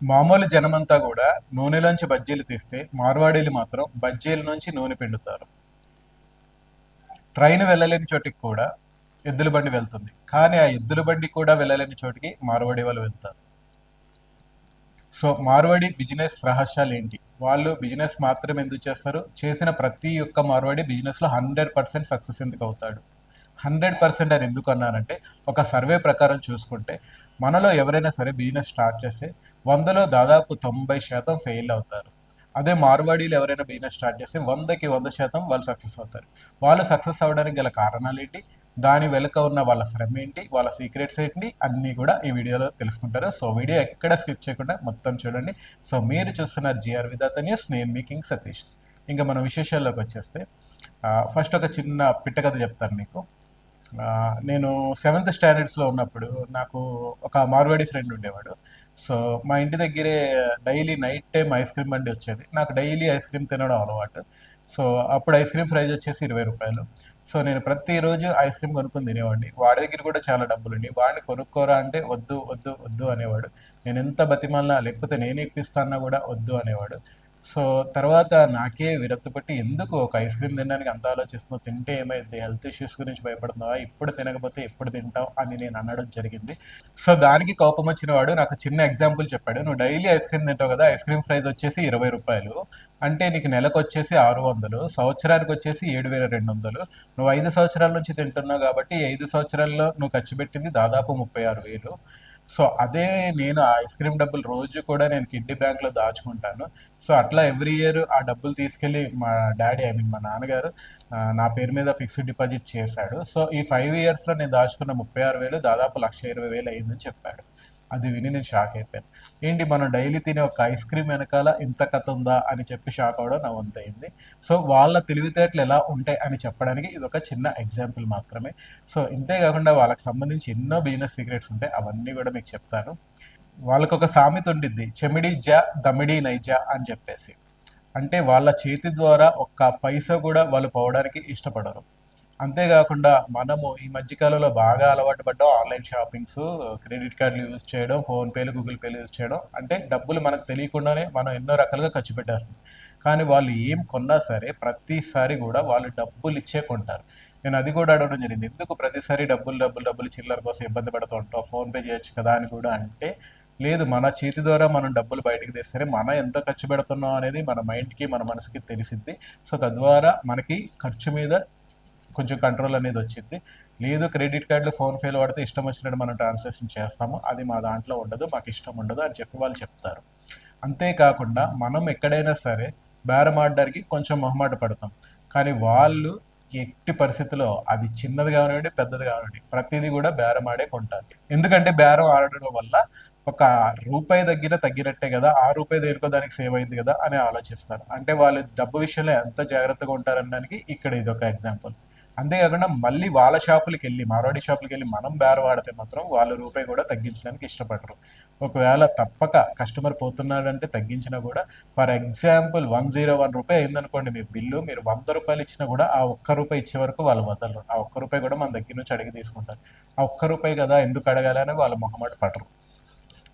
మామూలు జనమంతా కూడా నూనెలోంచి బజ్జీలు తీస్తే మార్వాడీలు మాత్రం బజ్జీల నుంచి నూనె పిండుతారు. ట్రైన్ వెళ్ళలేని చోటికి కూడా ఎద్దుల బండి వెళ్తుంది, కానీ ఆ ఎద్దుల బండి కూడా వెళ్ళలేని చోటికి మార్వాడి వాళ్ళు వెళ్తారు. సో మార్వాడి బిజినెస్ రహస్యాలు ఏంటి, వాళ్ళు బిజినెస్ మాత్రం ఎందుకు చేస్తారు, చేసిన ప్రతి ఒక్క మార్వాడి బిజినెస్లో 100% సక్సెస్ ఎందుకు అవుతాడు. 100% అని ఎందుకు అన్నానంటే, ఒక సర్వే ప్రకారం చూసుకుంటే మనలో ఎవరైనా సరే బిజినెస్ స్టార్ట్ చేస్తే 100లో దాదాపు 90% ఫెయిల్ అవుతారు. అదే మార్వాడీలు ఎవరైనా బిజినెస్ స్టార్ట్ చేస్తే 100కి 100% వాళ్ళు సక్సెస్ అవుతారు. వాళ్ళు సక్సెస్ అవ్వడానికి గల కారణాలు ఏంటి, దాని వెనుక ఉన్న వాళ్ళ శ్రమ ఏంటి, వాళ్ళ సీక్రెట్స్ ఏంటి, అన్నీ కూడా ఈ వీడియోలో తెలుసుకుంటారు. సో వీడియో ఎక్కడ స్కిప్ చేయకుండా మొత్తం చూడండి. సో మీరు చూస్తున్నారు జిఆర్ విధాత న్యూస్, నేను మీ కింగ్ సతీష్. ఇంకా మనం విశేషాల్లోకి వచ్చేస్తే ఫస్ట్ ఒక చిన్న పిట్ట కథ చెప్తాను మీకు. నేను 7th స్టాండర్డ్స్లో ఉన్నప్పుడు నాకు ఒక మార్వాడి ఫ్రెండ్ ఉండేవాడు. సో మా ఇంటి దగ్గరే daily night time ice cream బండి వచ్చేది. నాకు డైలీ ఐస్ క్రీమ్ తినడం అలవాటు. సో అప్పుడు ఐస్ క్రీమ్ ప్రైస్ వచ్చేసి 20 రూపాయలు. సో నేను ప్రతిరోజు ఐస్ క్రీమ్ కొనుక్కొని తినేవాడిని. వాడి దగ్గర కూడా చాలా డబ్బులు ఉండి, వాడిని కొనుక్కోరా అంటే వద్దు వద్దు వద్దు అనేవాడు. నేను ఎంత బతిమాలినా లేకపోతే నేనే ఇప్పిస్తానా కూడా వద్దు అనేవాడు. సో తర్వాత నాకే విరక్తి పట్టి, ఎందుకు ఒక ఐస్ క్రీమ్ తినడానికి అంత ఆలోచిస్తున్నావు, తింటే ఏమైంది, హెల్త్ ఇష్యూస్ గురించి భయపడుతున్నావా, ఇప్పుడు తినకపోతే ఎప్పుడు తింటావు అని నేను అనడం జరిగింది. సో దానికి కోపం వచ్చిన వాడు నాకు చిన్న ఎగ్జాంపుల్ చెప్పాడు. నువ్వు డైలీ ఐస్ క్రీమ్ తింటావు కదా, ఐస్ క్రీమ్ ప్రైస్ వచ్చేసి 20 రూపాయలు, అంటే నీకు నెలకు వచ్చేసి 600, సంవత్సరానికి వచ్చేసి 7,200. నువ్వు 5 సంవత్సరాల నుంచి తింటున్నావు కాబట్టి 5 సంవత్సరాల్లో నువ్వు ఖర్చు పెట్టింది దాదాపు 36,000. సో అదే నేను ఆ ఐస్ క్రీమ్ డబ్బులు రోజు కూడా నేను కిడ్నీ బ్యాంక్లో దాచుకుంటాను. సో అట్లా ఎవ్రీ ఇయర్ ఆ డబ్బులు తీసుకెళ్ళి మా డాడీ, ఐ మీన్ మా నాన్నగారు నా పేరు మీద ఫిక్స్డ్ డిపాజిట్ చేశాడు. సో ఈ 5 ఇయర్స్లో నేను దాచుకున్న 36,000 దాదాపు 1,20,000 అయిందని చెప్పాడు. అది విని నేను షాక్ అయిపోయాను. ఏంటి, మనం డైలీ తినే ఒక ఐస్ క్రీమ్ వెనకాల ఇంత కథ ఉందా అని చెప్పి షాక్ అవ్వడం నా వంతు అయింది. సో వాళ్ళ తెలివితేటలు ఎలా ఉంటాయి అని చెప్పడానికి ఇది ఒక చిన్న ఎగ్జాంపుల్ మాత్రమే. సో ఇంతే కాకుండా వాళ్ళకి సంబంధించి ఎన్నో బిజినెస్ సీక్రెట్స్ ఉంటాయి, అవన్నీ కూడా మీకు చెప్తాను. వాళ్ళకు ఒక సామెత ఉండిద్ది, చెమిడి జా దమిడి నైజా అని చెప్పేసి. అంటే వాళ్ళ చేతి ద్వారా ఒక్క పైసా కూడా వాళ్ళు పోవడానికి ఇష్టపడరు. అంతేకాకుండా మనము ఈ మధ్యకాలంలో బాగా అలవాటు పడ్డాం ఆన్లైన్ షాపింగ్స్, క్రెడిట్ కార్డులు యూజ్ చేయడం, ఫోన్పేలు, గూగుల్ పేలు యూజ్ చేయడం. అంటే డబ్బులు మనకు తెలియకుండానే మనం ఎన్నో రకాలుగా ఖర్చు పెట్టేస్తాం. కానీ వాళ్ళు ఏం కొన్నా సరే ప్రతిసారి కూడా వాళ్ళు డబ్బులు ఇచ్చే కొంటారు. నేను అది కూడా అడగడం జరిగింది, ఎందుకు ప్రతిసారి డబ్బులు డబ్బులు డబ్బులు చిల్లర కోసం ఇబ్బంది పడుతూ ఉంటావు, ఫోన్పే చేయొచ్చు కదా అని కూడా అంటే, లేదు, మన చేతి ద్వారా మనం డబ్బులు బయటకు తెస్తేనే మనం ఎంత ఖర్చు పెడుతున్నాం అనేది మన మైండ్కి మన మనసుకి తెలిసిద్ది. సో తద్వారా మనకి ఖర్చు మీద కొంచెం కంట్రోల్ అనేది వచ్చింది. లేదు, క్రెడిట్ కార్డులు, ఫోన్పేలు వాడితే ఇష్టం వచ్చినట్టు మనం ట్రాన్సాక్షన్ చేస్తాము, అది మా దాంట్లో ఉండదు, మాకు ఇష్టం ఉండదు అని చెప్పి వాళ్ళు చెప్తారు. అంతేకాకుండా మనం ఎక్కడైనా సరే బేరం ఆడడానికి కొంచెం మొహమాట పడతాం, కానీ వాళ్ళు ఎట్టి పరిస్థితుల్లో అది చిన్నది కానివ్వండి పెద్దది కానివ్వండి ప్రతిదీ కూడా బేరం ఆడే కొంటారు. ఎందుకంటే బేరం ఆడడం వల్ల ఒక రూపాయి తగ్గినట్టే కదా, ఆ రూపాయి దేనికో దానికి సేవ్ అయింది కదా అని ఆలోచిస్తారు. అంటే వాళ్ళు డబ్బు విషయంలో ఎంత జాగ్రత్తగా ఉంటారనడానికి ఇక్కడ ఇది ఒక ఎగ్జాంపుల్. అంతేకాకుండా మళ్ళీ వాళ్ళ షాపులకి వెళ్ళి, మార్వాడి షాపులకి వెళ్ళి మనం బేరం ఆడితే మాత్రం వాళ్ళు రూపాయి కూడా తగ్గించడానికి ఇష్టపడరు. ఒకవేళ తప్పక కస్టమర్ పోతున్నాడంటే తగ్గించినా కూడా, ఫర్ ఎగ్జాంపుల్ 101 రూపాయి అయిందనుకోండి మీ బిల్లు, మీరు 100 రూపాయలు ఇచ్చినా కూడా ఆ ఒక్క రూపాయి ఇచ్చే వరకు వాళ్ళు వదలరు. ఆ ఒక్క రూపాయి కూడా మన దగ్గర నుంచి అడిగి తీసుకుంటారు. ఆ ఒక్క రూపాయి కదా ఎందుకు అడగాలి అని వాళ్ళు మొహమాట పడరు.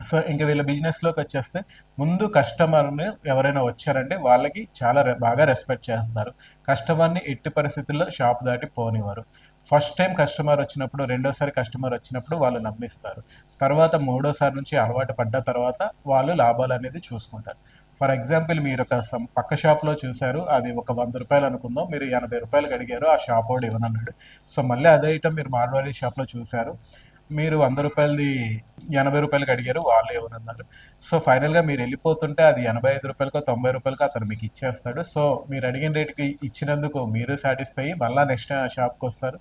సో ఇంకా వీళ్ళ బిజినెస్లోకి వచ్చేస్తే, ముందు కస్టమర్ని ఎవరైనా వచ్చారంటే వాళ్ళకి చాలా బాగా రెస్పెక్ట్ చేస్తారు. కస్టమర్ని ఎట్టి పరిస్థితుల్లో షాప్ దాటి పోనివ్వరు. ఫస్ట్ టైం కస్టమర్ వచ్చినప్పుడు, రెండోసారి కస్టమర్ వచ్చినప్పుడు వాళ్ళు నమ్మిస్తారు. తర్వాత మూడోసారి నుంచి అలవాటు పడ్డ తర్వాత వాళ్ళు లాభాలు అనేది చూసుకుంటారు. ఫర్ ఎగ్జాంపుల్ మీరు ఒక పక్క షాప్లో చూశారు, అది ఒక 100 రూపాయలు అనుకుందాం, మీరు 80 రూపాయలకు అడిగారు, ఆ షాప్ వాడు ఇవ్వనన్నాడు. సో మళ్ళీ అదే ఐటమ్ మీరు మార్వాడి షాప్లో చూశారు, మీరు 100 రూపాయలది 80 రూపాయలకి అడిగారు, వాళ్ళు ఎవరన్నారు. సో ఫైనల్గా మీరు వెళ్ళిపోతుంటే అది 85 రూపాయలకో 90 రూపాయలకో అతను మీకు ఇచ్చేస్తాడు. సో మీరు అడిగిన రేటుకి ఇచ్చినందుకు మీరు సాటిస్ఫై అయ్యి మళ్ళీ నెక్స్ట్ షాప్కి వస్తారు.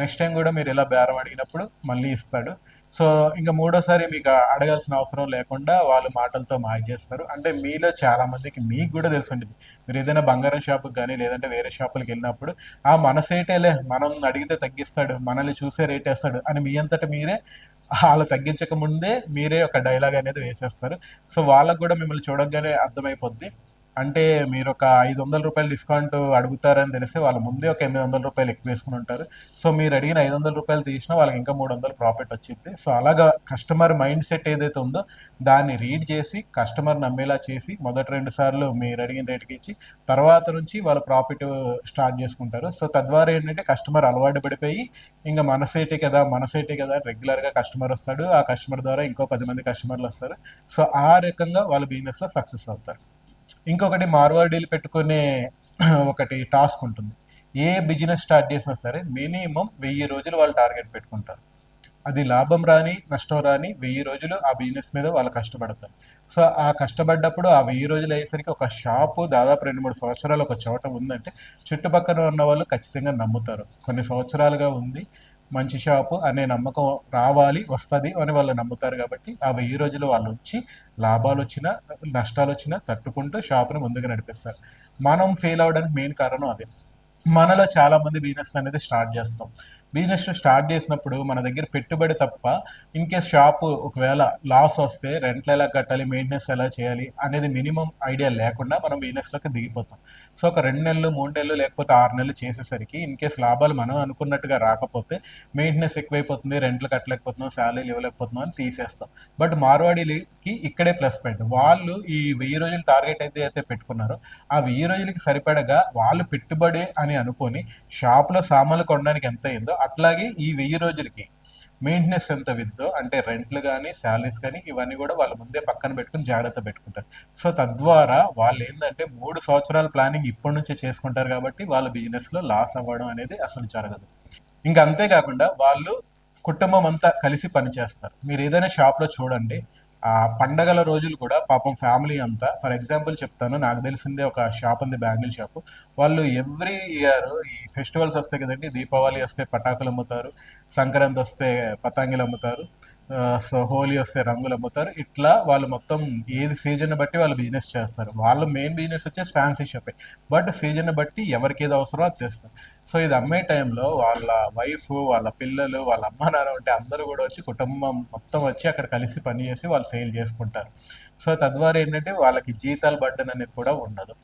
నెక్స్ట్ టైం కూడా మీరు ఇలా బేరం అడిగినప్పుడు మళ్ళీ ఇస్తాడు. సో ఇంకా మూడోసారి మీకు అడగాల్సిన అవసరం లేకుండా వాళ్ళు మాటలతో మాయ చేస్తారు. అంటే మీలో చాలా మందికి, మీకు కూడా తెలిసి ఉంటుంది, మీరు ఏదైనా బంగారం షాపుకి కానీ లేదంటే వేరే షాపులకు వెళ్ళినప్పుడు ఆ మన సేటేలే, మనం అడిగితే తగ్గిస్తాడు, మనల్ని చూసే రేట్ వేస్తాడు అని మీ అంతటా మీరే వాళ్ళు తగ్గించక ముందే మీరే ఒక డైలాగ్ అనేది వేసేస్తారు. సో వాళ్ళకు కూడా మిమ్మల్ని చూడగానే అర్థమైపోద్ది, అంటే మీరు ఒక రూ. 500 డిస్కౌంట్ అడుగుతారని తెలిస్తే వాళ్ళు ముందే ఒక రూ. 800 ఎక్కువ వేసుకుని ఉంటారు. సో మీరు అడిగిన రూ. 500 తీసినా వాళ్ళకి ఇంకా 300 ప్రాఫిట్ వచ్చింది. సో అలాగా కస్టమర్ మైండ్ సెట్ ఏదైతే ఉందో దాన్ని రీడ్ చేసి కస్టమర్ నమ్మేలా చేసి మొదటి 2 సార్లు మీరు అడిగిన రేటుకి ఇచ్చి తర్వాత నుంచి వాళ్ళు ప్రాఫిట్ స్టార్ట్ చేసుకుంటారు. సో తద్వారా ఏంటంటే కస్టమర్ అలవాటు పడిపోయి ఇంకా మన సేటే కదా రెగ్యులర్గా కస్టమర్ వస్తాడు. ఆ కస్టమర్ ద్వారా ఇంకో 10 మంది కస్టమర్లు వస్తారు. సో ఆ రకంగా వాళ్ళు బిజినెస్లో సక్సెస్ అవుతారు. ఇంకొకటి మార్వాడీలు పెట్టుకునే ఒకటి టాస్క్ ఉంటుంది. ఏ బిజినెస్ స్టార్ట్ చేసినా సరే మినిమం 1000 రోజులు వాళ్ళు టార్గెట్ పెట్టుకుంటారు. అది లాభం రాని నష్టం రాని 1000 రోజులు ఆ బిజినెస్ మీద వాళ్ళు కష్టపడతారు. సో ఆ కష్టపడ్డప్పుడు ఆ 1000 రోజులు అయ్యేసరికి ఒక షాపు దాదాపు 2-3 సంవత్సరాలు ఒక చోట ఉందంటే చుట్టుపక్కల ఉన్న వాళ్ళు ఖచ్చితంగా నమ్ముతారు. కొన్ని సంవత్సరాలుగా ఉంది మంచి షాపు అనే నమ్మకం రావాలి వస్తుంది అని వాళ్ళు నమ్ముతారు. కాబట్టి ఆ 1000 రోజులు వాళ్ళు వచ్చి లాభాలు వచ్చినా నష్టాలు వచ్చినా తట్టుకుంటూ షాపుని ముందుకు నడిపిస్తారు. మనం ఫెయిల్ అవడానికి మెయిన్ కారణం అదే. మనలో చాలా మంది బిజినెస్ అనేది స్టార్ట్ చేస్తాం. బిజినెస్ స్టార్ట్ చేసినప్పుడు మన దగ్గర పెట్టుబడి తప్ప ఇన్ కేస్ షాపు ఒకవేళ లాస్ వస్తే రెంట్లు ఎలా కట్టాలి, మెయింటెనెన్స్ ఎలా చేయాలి అనేది మినిమం ఐడియా లేకుండా మనం బిజినెస్లోకి దిగిపోతాం. సో ఒక 2 నెలలు 3 నెలలు లేకపోతే 6 నెలలు చేసేసరికి ఇన్ కేస్ లాభాలు మనం అనుకున్నట్టుగా రాకపోతే మెయింటెనెన్స్ ఎక్కువైపోతుంది, రెంట్లు కట్టలేకపోతున్నాం, శాలరీలు ఇవ్వలేకపోతున్నాం అని తీసేస్తాం. బట్ మార్వాడీలకి ఇక్కడే ప్లస్ పాయింట్. వాళ్ళు ఈ 1000 రోజులు టార్గెట్ అయితే పెట్టుకున్నారో ఆ 1000 రోజులకి సరిపడగా వాళ్ళు పెట్టుబడి అని అనుకొని షాప్లో సామాన్లు కొనడానికి ఎంత అయిందో అట్లాగే ఈ 1000 రోజులకి మెయింటెనెన్స్ ఎంత విద్దో అంటే రెంట్లు కానీ శాలరీస్ కానీ ఇవన్నీ కూడా వాళ్ళు ముందే పక్కన పెట్టుకుని జాగ్రత్త పెట్టుకుంటారు. సో తద్వారా వాళ్ళు ఏంటంటే 3 సంవత్సరాల ప్లానింగ్ ఇప్పటి నుంచే చేసుకుంటారు. కాబట్టి వాళ్ళ బిజినెస్లో లాస్ అవ్వడం అనేది అసలు జరగదు. ఇంకా అంతేకాకుండా వాళ్ళు కుటుంబం అంతా కలిసి పనిచేస్తారు. మీరు ఏదైనా షాప్లో చూడండి, ఆ పండగల రోజులు కూడా పాపం ఫ్యామిలీ అంతా, ఫర్ ఎగ్జాంపుల్ చెప్తాను, నాకు తెలిసిందే ఒక షాప్ ఉంది బ్యాంగిల్ షాపు. వాళ్ళు ఎవ్రీ ఇయర్ ఈ ఫెస్టివల్స్ వస్తాయి కదండి, దీపావళి వస్తే పటాకులు అమ్ముతారు, సంక్రాంతి వస్తే పతంగిలు అమ్ముతారు, సో హోలీ వస్తే రంగులు అమ్ముతారు. ఇట్లా వాళ్ళు మొత్తం ఏది సీజన్ బట్టి వాళ్ళు బిజినెస్ చేస్తారు. వాళ్ళ మెయిన్ బిజినెస్ వచ్చేసి ఫ్యాన్సీ షాపే. బట్ సీజన్ బట్టి ఎవరికి ఏది అవసరమో అది తెస్తారు. సో ఇది అమ్మే టైంలో వాళ్ళ వైఫ్, వాళ్ళ పిల్లలు, వాళ్ళ అమ్మ నాన్న ఉంటే అందరూ కూడా వచ్చి కుటుంబం మొత్తం వచ్చి అక్కడ కలిసి పని చేసి వాళ్ళు సేల్ చేసుకుంటారు. సో తద్వారా ఏంటంటే వాళ్ళకి జీతాలు బడ్డన్ అనేది కూడా ఉండదు.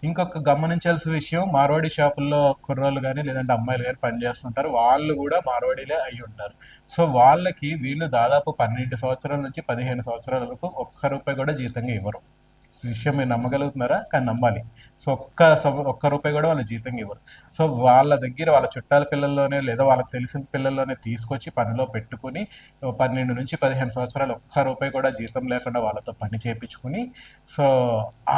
ఇంకొక గమనించాల్సిన విషయం, మార్వాడి షాపుల్లో కుర్రోళ్ళు కానీ లేదంటే అమ్మాయిలు కానీ పనిచేస్తుంటారు. వాళ్ళు కూడా మార్వాడీలే అయి ఉంటారు. సో వాళ్ళకి వీళ్ళు దాదాపు 12 సంవత్సరాల నుంచి 15 సంవత్సరాల వరకు ఒక్క రూపాయి కూడా జీతంగా ఇవ్వరు. ఈ విషయం మీరు నమ్మగలుగుతున్నారా? కానీ నమ్మాలి. సో ఒక్క రూపాయి కూడా వాళ్ళు జీతంగా ఇవ్వరు. సో వాళ్ళ దగ్గర వాళ్ళ చుట్టాల పిల్లల్లోనే లేదా వాళ్ళకి తెలిసిన పిల్లల్లోనే తీసుకొచ్చి పనిలో పెట్టుకుని 12 నుంచి 15 సంవత్సరాలు ఒక్క రూపాయి కూడా జీతం లేకుండా వాళ్ళతో పని చేయించుకుని, సో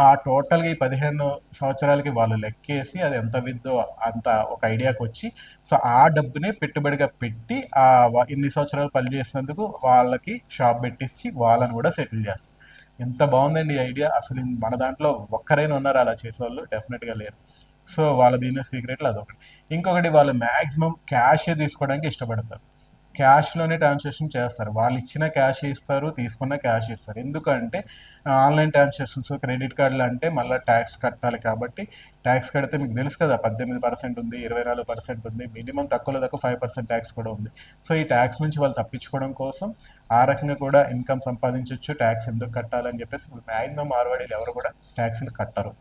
ఆ టోటల్గా ఈ 15 సంవత్సరాలకి వాళ్ళు లెక్కేసి అది ఎంత విద్దో అంత ఒక ఐడియాకి వచ్చి, సో ఆ డబ్బునే పెట్టుబడిగా పెట్టి ఇన్ని సంవత్సరాలు పని చేసినందుకు వాళ్ళకి షాప్ పెట్టించి వాళ్ళని కూడా సెటిల్ చేస్తారు. ఎంత బాగుందండి ఈ ఐడియా. అసలు మన దాంట్లో ఒక్కరైనా ఉన్నారు అలా చేసేవాళ్ళు? డెఫినెట్గా లేరు. సో వాళ్ళ బిజినెస్ సీక్రెట్లు అదొకటి. ఇంకొకటి, వాళ్ళు మ్యాక్సిమం క్యాషే తీసుకోవడానికి ఇష్టపడతారు. క్యాష్లోనే ట్రాన్సాక్షన్ చేస్తారు. వాళ్ళు ఇచ్చిన క్యాష్ ఇస్తారు, తీసుకున్న క్యాష్ ఇస్తారు. ఎందుకంటే ఆన్లైన్ ట్రాన్సాక్షన్స్, క్రెడిట్ కార్డులు అంటే మళ్ళీ ట్యాక్స్ కట్టాలి. కాబట్టి ట్యాక్స్ కడితే మీకు తెలుసు కదా, 18% ఉంది, 24% ఉంది, మినిమం తక్కువలో తక్కువ 5% ట్యాక్స్ కూడా ఉంది. సో ఈ ట్యాక్స్ నుంచి వాళ్ళు తప్పించుకోవడం కోసం ఆ రకంగా కూడా ఇన్కమ్ సంపాదించవచ్చు. ట్యాక్స్ ఎందుకు కట్టాలని చెప్పేసి మ్యాక్సిమం మార్వాడీలు ఎవరు కూడా ట్యాక్స్లు కట్టరు.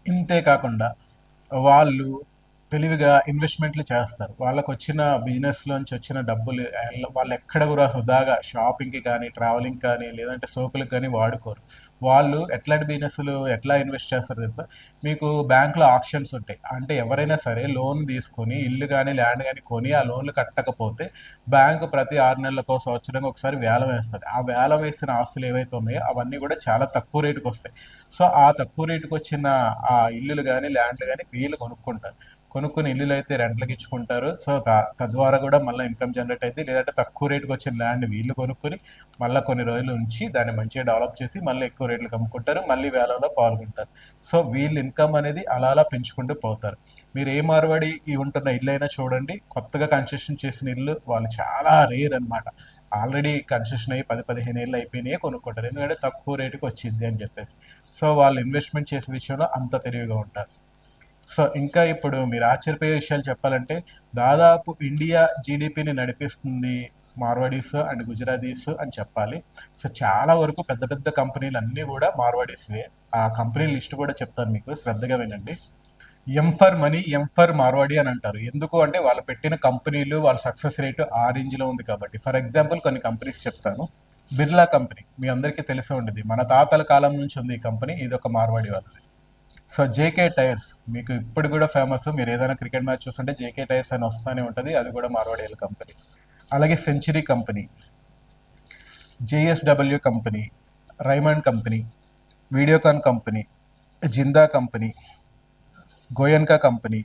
ఇంతే కాకుండా వాళ్ళు తెలివిగా ఇన్వెస్ట్మెంట్లు చేస్తారు. వాళ్ళకు వచ్చిన బిజినెస్లోంచి వచ్చిన డబ్బులు వాళ్ళు ఎక్కడ కూడా వృధాగా షాపింగ్కి కానీ, ట్రావెలింగ్ కానీ, లేదంటే సోకులకు కానీ వాడుకోరు. వాళ్ళు ఎట్లాంటి బిజినెస్లు ఎట్లా ఇన్వెస్ట్ చేస్తారు తెలుసా? మీకు బ్యాంకులో ఆప్షన్స్ ఉంటాయి. అంటే ఎవరైనా సరే లోన్ తీసుకొని ఇల్లు కానీ ల్యాండ్ కానీ కొని ఆ లోన్లు కట్టకపోతే బ్యాంకు ప్రతి 6 నెలలకో సంవత్సరంగా ఒకసారి వేలం వేస్తుంది. ఆ వేలం వేసిన ఆస్తులు ఏవైతే ఉన్నాయో అవన్నీ కూడా చాలా తక్కువ రేటుకి వస్తాయి. సో ఆ తక్కువ రేటుకి వచ్చిన ఆ ఇల్లులు కానీ ల్యాండ్లు కానీ వీళ్ళు కొనుక్కుంటారు. కొనుక్కుని ఇల్లులు అయితే రెంట్లకు ఇచ్చుకుంటారు. సో తద్వారా కూడా మళ్ళీ ఇన్కమ్ జనరేట్ అయితే, లేదంటే తక్కువ రేటుకి వచ్చిన ల్యాండ్ వీళ్ళు కొనుక్కొని మళ్ళీ కొన్ని రోజులు ఉంచి దాన్ని మంచిగా డెవలప్ చేసి మళ్ళీ ఎక్కువ రేట్లకు అమ్ముకుంటారు, మళ్ళీ వేలంలో పాల్గొంటారు. సో వీళ్ళు ఇన్కమ్ అనేది అలా అలా పెంచుకుంటూ పోతారు. మీరు ఏ మార్వాడి ఈ ఉంటున్న ఇల్లు అయినా చూడండి, కొత్తగా కన్స్ట్రక్షన్ చేసిన ఇల్లు వాళ్ళు చాలా రేర్ అనమాట. ఆల్రెడీ కన్స్ట్రక్షన్ అయ్యి 10-15 ఏళ్ళు అయిపోయినాయే కొనుక్కుంటారు. ఎందుకంటే తక్కువ రేటుకి వచ్చింది అని చెప్పేసి. సో వాళ్ళు ఇన్వెస్ట్మెంట్ చేసే విషయంలో అంత తెలివిగా ఉంటారు. సో ఇంకా ఇప్పుడు మీరు ఆశ్చర్యపోయే విషయాలు చెప్పాలంటే, దాదాపు ఇండియా జీడిపిని నడిపిస్తుంది మార్వాడీస్ అండ్ గుజరాతీస్ అని చెప్పాలి. సో చాలా వరకు పెద్ద పెద్ద కంపెనీలు అన్నీ కూడా మార్వాడీస్వే. ఆ కంపెనీ లిస్ట్ కూడా చెప్తాను మీకు, శ్రద్ధగా వినండి. M for money, M for Marwari అని అంటారు. ఎందుకు అంటే వాళ్ళు పెట్టిన కంపెనీలు వాళ్ళ సక్సెస్ రేటు ఆ రేంజ్లో ఉంది కాబట్టి. ఫర్ ఎగ్జాంపుల్ కొన్ని కంపెనీస్ చెప్తాను. బిర్లా కంపెనీ మీ అందరికీ తెలిసే ఉండేది, మన తాతల కాలం నుంచి ఉంది ఈ కంపెనీ. ఇది ఒక మార్వాడి వాళ్ళది. సో జేకే టైర్స్ మీకు ఇప్పుడు కూడా ఫేమస్. మీరు ఏదైనా క్రికెట్ మ్యాచ్ చూస్తుంటే జేకే టైర్స్ అని వస్తూనే ఉంటుంది, అది కూడా మార్వాడి కంపెనీ. అలాగే century company, JSW company, Raymond company, Videocon company, Jindal company, Goenka company,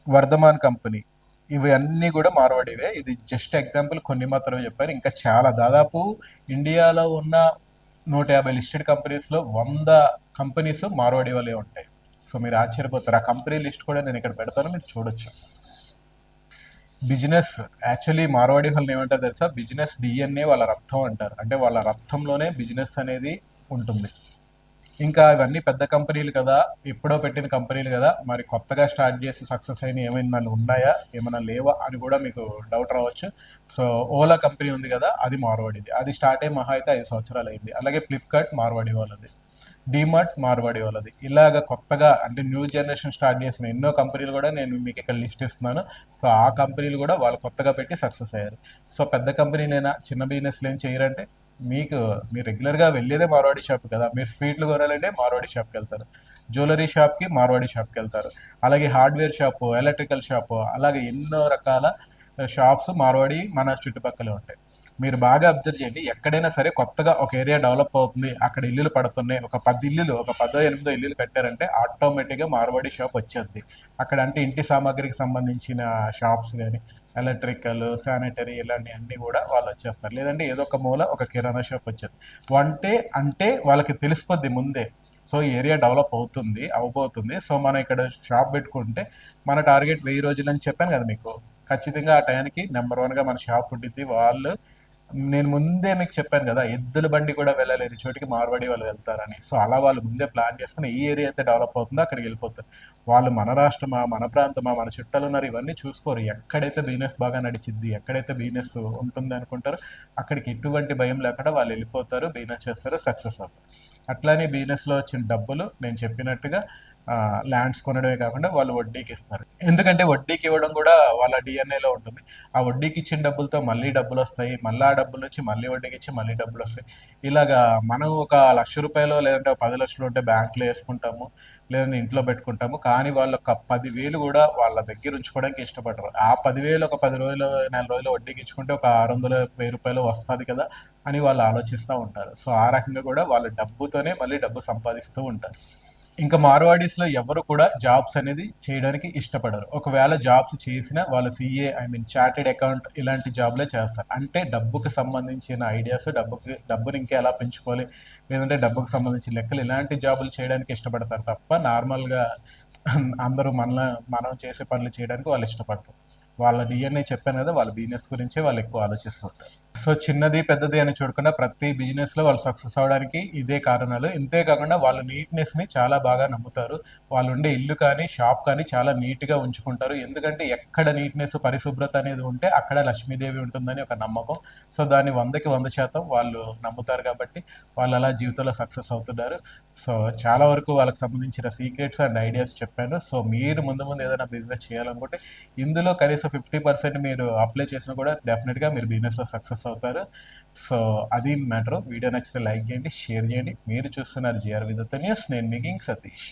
Vardhman company, ఇవి అన్నీ కూడా మార్వాడివే. ఇది జస్ట్ ఎగ్జాంపుల్ కొన్ని మాత్రమే చెప్పారు. ఇంకా చాలా, దాదాపు ఇండియాలో ఉన్న 150 లిస్టెడ్ కంపెనీస్లో 100 కంపెనీస్ మార్వాడి వాళ్ళే ఉంటాయి. సో మీరు ఆశ్చర్యపోతారు. ఆ కంపెనీ లిస్ట్ కూడా నేను ఇక్కడ పెడతాను, మీరు చూడొచ్చు. బిజినెస్ యాక్చువల్లీ మార్వాడి వాళ్ళని ఏమంటారు తెలుసా? బిజినెస్ డిఎన్ఏ వాళ్ళ రక్తం అంటారు. అంటే వాళ్ళ రక్తంలోనే బిజినెస్ అనేది ఉంటుంది. ఇంకా ఇవన్నీ పెద్ద కంపెనీలు కదా, ఎప్పుడో పెట్టిన కంపెనీలు కదా, మరి కొత్తగా స్టార్ట్ చేసి సక్సెస్ అయిన ఏమైనా ఉన్నాయా, ఏమైనా లేవా అని కూడా మీకు డౌట్ రావచ్చు. సో ఓలా కంపెనీ ఉంది కదా, అది మార్వాడిది. అది స్టార్ట్ అయ్యి మహా అయితే 5 సంవత్సరాలు అయింది. అలాగే ఫ్లిప్కార్ట్ మార్వాడి వాళ్ళది, డీమార్ట్ మార్వాడి వాళ్ళది. ఇలాగ కొత్తగా అంటే న్యూ జనరేషన్ స్టార్ట్ చేసిన ఎన్నో కంపెనీలు కూడా నేను మీకు ఇక్కడ లిస్ట్ ఇస్తున్నాను. సో ఆ కంపెనీలు కూడా వాళ్ళు కొత్తగా పెట్టి సక్సెస్ అయ్యారు. సో పెద్ద కంపెనీనైనా చిన్న బిజినెస్లు ఏం చేయరంటే, మీరు రెగ్యులర్గా వెళ్ళేదే మార్వాడి షాప్ కదా. మీరు స్వీట్లు కొనాలంటే మార్వాడి షాప్కి వెళ్తారు, జ్యువెలరీ షాప్కి మార్వాడి షాప్కి వెళ్తారు, అలాగే హార్డ్వేర్ షాపు, ఎలక్ట్రికల్ షాపు, అలాగే ఎన్నో రకాల షాప్స్ మార్వాడి మన చుట్టుపక్కలే ఉంటాయి. మీరు బాగా అబ్జర్వ్ చేయండి, ఎక్కడైనా సరే కొత్తగా ఒక ఏరియా డెవలప్ అవుతుంది, అక్కడ ఇల్లులు పడుతున్నాయి, ఒక 10 ఇల్లులు, ఒక 10 8 ఇల్లులు కట్టారంటే ఆటోమేటిక్గా మార్వాడి షాప్ వచ్చేది అక్కడ. అంటే ఇంటి సామాగ్రికి సంబంధించిన షాప్స్ కానీ ఎలక్ట్రికల్, శానిటరీ ఇలాంటి అన్నీ కూడా వాళ్ళు వచ్చేస్తారు. లేదంటే ఏదో ఒక మూల ఒక కిరాణా షాప్ వచ్చేది. అంటే వాళ్ళకి తెలిసిపోద్ది ముందే, సో ఈ ఏరియా డెవలప్ అవుతుంది, అవబోతుంది. సో మనం ఇక్కడ షాప్ పెట్టుకుంటే మన టార్గెట్ 1000 రోజులు అని చెప్పాను కదా మీకు. ఖచ్చితంగా ఆ టైంకి నెంబర్ 1గా మన షాప్ ఉండిద్ది. నేను ముందే మీకు చెప్పాను కదా, ఎద్దుల బండి కూడా వెళ్ళలేని చోటికి మార్వాడి వాళ్ళు వెళ్తారని. సో అలా వాళ్ళు ముందే ప్లాన్ చేసుకుని ఈ ఏరియా అయితే డెవలప్ అవుతుందో అక్కడికి వెళ్ళిపోతారు. వాళ్ళు మన రాష్ట్రమా, మన ప్రాంతమా, మన చుట్టాలు ఉన్నారు ఇవన్నీ చూసుకోరు. ఎక్కడైతే బిజినెస్ బాగా నడిచిద్ది, ఎక్కడైతే బిజినెస్ ఉంటుంది అనుకుంటారో అక్కడికి ఎటువంటి భయం లేకుండా వాళ్ళు వెళ్ళిపోతారు, బిజినెస్ చేస్తారు, సక్సెస్ అవుతారు. అట్లానే బిజినెస్లో వచ్చిన డబ్బులు నేను చెప్పినట్టుగా ల్యాండ్స్ కొనడమే కాకుండా వాళ్ళు వడ్డీకి ఇస్తారు. ఎందుకంటే వడ్డీకి ఇవ్వడం కూడా వాళ్ళ డిఎన్ఏలో ఉంటుంది. ఆ వడ్డీకి ఇచ్చిన డబ్బులతో మళ్ళీ డబ్బులు వస్తాయి, మళ్ళీ ఆ డబ్బుల నుంచి మళ్ళీ వడ్డీకి ఇచ్చి మళ్ళీ డబ్బులు వస్తాయి. ఇలాగా మనం ఒక ₹1,00,000 లేదంటే 10 లక్షలు ఉంటే బ్యాంకులో వేసుకుంటాము, లేదంటే ఇంట్లో పెట్టుకుంటాము. కానీ వాళ్ళు ఒక 10,000 కూడా వాళ్ళ దగ్గర ఉంచుకోవడానికి ఇష్టపడరు. ఆ 10,000 ఒక 10 రోజులు, నెల రోజులు వడ్డీకి ఇచ్చుకుంటే ఒక ₹600 ₹1,000 వస్తుంది కదా అని వాళ్ళు ఆలోచిస్తూ ఉంటారు. సో ఆ రకంగా కూడా వాళ్ళు డబ్బుతోనే మళ్ళీ డబ్బు సంపాదిస్తూ ఉంటారు. ఇంకా మార్వాడీస్లో ఎవరు కూడా జాబ్స్ అనేది చేయడానికి ఇష్టపడరు. ఒకవేళ జాబ్స్ చేసినా వాళ్ళు సిఏ, చార్టెడ్ అకౌంట్ ఇలాంటి జాబ్లే చేస్తారు. అంటే డబ్బుకి సంబంధించిన ఐడియాస్, డబ్బుని ఇంకా ఎలా పెంచుకోవాలి, లేదంటే డబ్బుకి సంబంధించిన లెక్కలు, ఇలాంటి జాబులు చేయడానికి ఇష్టపడతారు తప్ప నార్మల్గా అందరూ మనం చేసే పనులు చేయడానికి వాళ్ళు ఇష్టపడరు. వాళ్ళ డిఎన్ఏ చెప్పాను కదా, వాళ్ళ బిజినెస్ గురించే వాళ్ళు ఎక్కువ ఆలోచిస్తుంటారు. సో చిన్నది పెద్దది అని చూడకుండా ప్రతి బిజినెస్లో వాళ్ళు సక్సెస్ అవడానికి ఇదే కారణాలు. ఇంతే కాకుండా వాళ్ళు నీట్నెస్ని చాలా బాగా నమ్ముతారు. వాళ్ళు ఉండే ఇల్లు కానీ షాప్ కానీ చాలా నీట్గా ఉంచుకుంటారు. ఎందుకంటే ఎక్కడ నీట్నెస్, పరిశుభ్రత అనేది ఉంటే అక్కడ లక్ష్మీదేవి ఉంటుందని ఒక నమ్మకం. సో దాన్ని 100కి 100% వాళ్ళు నమ్ముతారు కాబట్టి వాళ్ళు అలా జీవితంలో సక్సెస్ అవుతున్నారు. సో చాలా వరకు వాళ్ళకి సంబంధించిన సీక్రెట్స్ అండ్ ఐడియాస్ చెప్పాను. సో మీరు ముందు ముందు ఏదైనా బిజినెస్ చేయాలనుకుంటే ఇందులో కనీసం 50% మీరు అప్లై చేసినా కూడా డెఫినెట్గా మీరు బిజినెస్లో సక్సెస్ అవుతారు. సో అది మ్యాటర్. వీడియో నచ్చితే లైక్ చేయండి, షేర్ చేయండి. మీరు చూస్తున్నారు జిఆర్ విత్ న్యూస్. నేను మీ కింగ్ సతీష్.